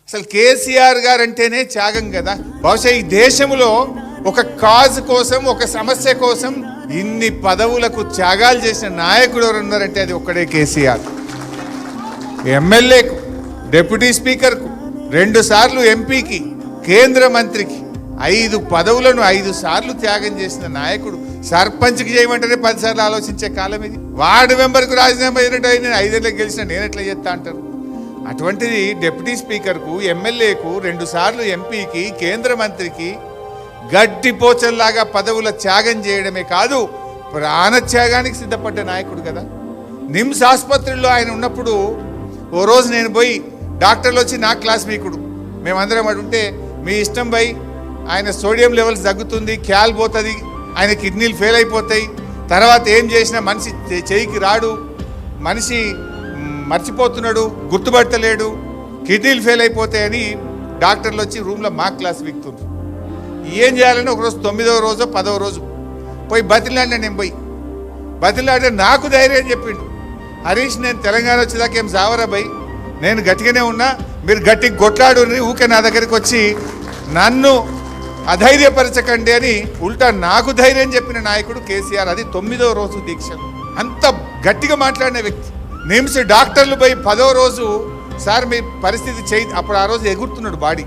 అసలు కేసీఆర్ గారు అంటేనే త్యాగం కదా. బహుశా ఈ దేశంలో ఒక కాజ్ కోసం, ఒక సమస్య కోసం ఇన్ని పదవులకు త్యాగాలు చేసిన నాయకుడు ఎవరు ఉన్నారంటే అది ఒక్కడే కేసీఆర్. ఎమ్మెల్యేకు, డిప్యూటీ స్పీకర్కు, 2 సార్లు ఎంపీకి, కేంద్ర మంత్రికి 5 పదవులను 5 సార్లు త్యాగం చేసిన నాయకుడు. సర్పంచ్కి చేయమంటేనే 10 సార్లు ఆలోచించే కాలం ఇది. వార్డు మెంబర్కు రాజీనామా అయినట్టు నేను 5 ఏళ్ళకి గెలిచిన నేను ఎట్లా చేస్తా అంటారు. అటువంటిది డిప్యూటీ స్పీకర్కు, ఎమ్మెల్యేకు, 2 సార్లు ఎంపీకి, కేంద్ర మంత్రికి గడ్డిపోచల్లాగా పదవుల త్యాగం చేయడమే కాదు, ప్రాణత్యాగానికి సిద్ధపడ్డ నాయకుడు కదా. నిమ్స్ ఆసుపత్రిలో ఆయన ఉన్నప్పుడు ఓ రోజు నేను పోయి, డాక్టర్లు వచ్చి నా క్లాస్మేకుడు, మేమందరం అడుంటే మీ ఇష్టం పోయి, ఆయన సోడియం లెవెల్స్ తగ్గుతుంది, క్యాల్ పోతుంది, ఆయన కిడ్నీలు ఫెయిల్ అయిపోతాయి, తర్వాత ఏం చేసినా మనిషి చేయికి రాడు, మనిషి మర్చిపోతున్నాడు, గుర్తుపట్టలేడు, కిడ్నీలు ఫెయిల్ అయిపోతాయని డాక్టర్లు వచ్చి రూమ్లో మా క్లాస్ వీక్తున్నారు. ఏం చేయాలని ఒకరోజు 9వ రోజో 10వ రోజు పోయి బతిలాడినా. నేను పోయి బతిలాడితే నాకు ధైర్యం చెప్పిండు, హరీష్ నేను తెలంగాణ వచ్చేదాకా ఏం సావరా భయ్, నేను గట్టిగానే ఉన్నా, మీరు గట్టిగా కొట్లాడు, ఊకే నా దగ్గరికి వచ్చి నన్ను అధైర్యపరచకండి అని ఉల్టా నాకు ధైర్యం చెప్పిన నాయకుడు కేసీఆర్. అది 9వ రోజు దీక్ష. అంత గట్టిగా మాట్లాడిన వ్యక్తి. నిమ్స్ డాక్టర్లు పోయి 10వ రోజు సార్ మీ పరిస్థితి చేయి, అప్పుడు ఆ రోజు ఎగురుతున్నాడు బాడీ,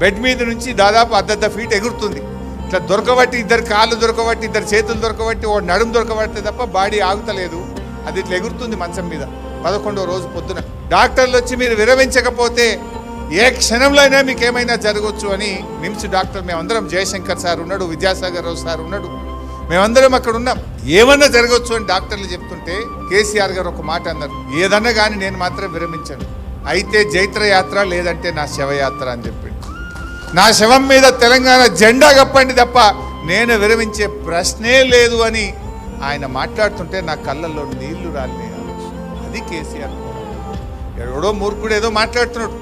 బెడ్ మీద నుంచి దాదాపు 1.5 ఫీట్ ఎగురుతుంది. ఇట్లా దొరకబట్టి, 2 కాళ్ళు దొరకబట్టి, 2 చేతులు దొరకబట్టి, ఓ నడుము దొరకబడితే తప్ప బాడీ ఆగుతలేదు. అది ఇట్లా ఎగురుతుంది మంచం మీద. 11వ రోజు పొద్దున డాక్టర్లు వచ్చి మీరు విరమించకపోతే ఏ క్షణంలో అయినా మీకు ఏమైనా జరగవచ్చు అని నిమ్స్ డాక్టర్ మేమందరం, జయశంకర్ సార్ ఉన్నాడు, విద్యాసాగర్ రావు సార్ ఉన్నాడు, మేమందరం అక్కడ ఉన్నాం. ఏమన్నా జరగవచ్చు అని డాక్టర్లు చెప్తుంటే కేసీఆర్ గారు ఒక మాట అన్నారు, ఏదన్నా కానీ నేను మాత్రం విరమించను, అయితే జైత్రయాత్ర లేదంటే నా శవయాత్ర అని చెప్పిండు. నా శవం మీద తెలంగాణ జెండా కప్పండి తప్ప నేను విరమించే ప్రశ్నే లేదు అని ఆయన మాట్లాడుతుంటే నా కళ్ళల్లో నీళ్లు రాలే. అది కేసీఆర్. ఎవడో మూర్ఖుడు ఏదో మాట్లాడుతున్నాడు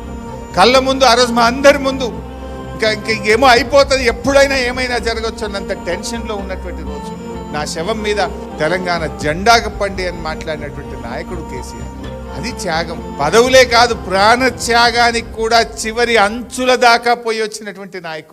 కళ్ళ ముందు, ఆ రోజు మా అందరి ముందు ఇంకేమో అయిపోతుంది, ఎప్పుడైనా ఏమైనా జరగచ్చు అన్నంత టెన్షన్లో ఉన్నటువంటి రోజు. నా శవం మీద తెలంగాణ జెండా కప్పండి అని మాట్లాడినటువంటి నాయకుడు కేసీఆర్. అది త్యాగం. పదవులే కాదు, ప్రాణ త్యాగానికి కూడా చివరి అంచుల దాకా పోయి వచ్చినటువంటి నాయకుడు.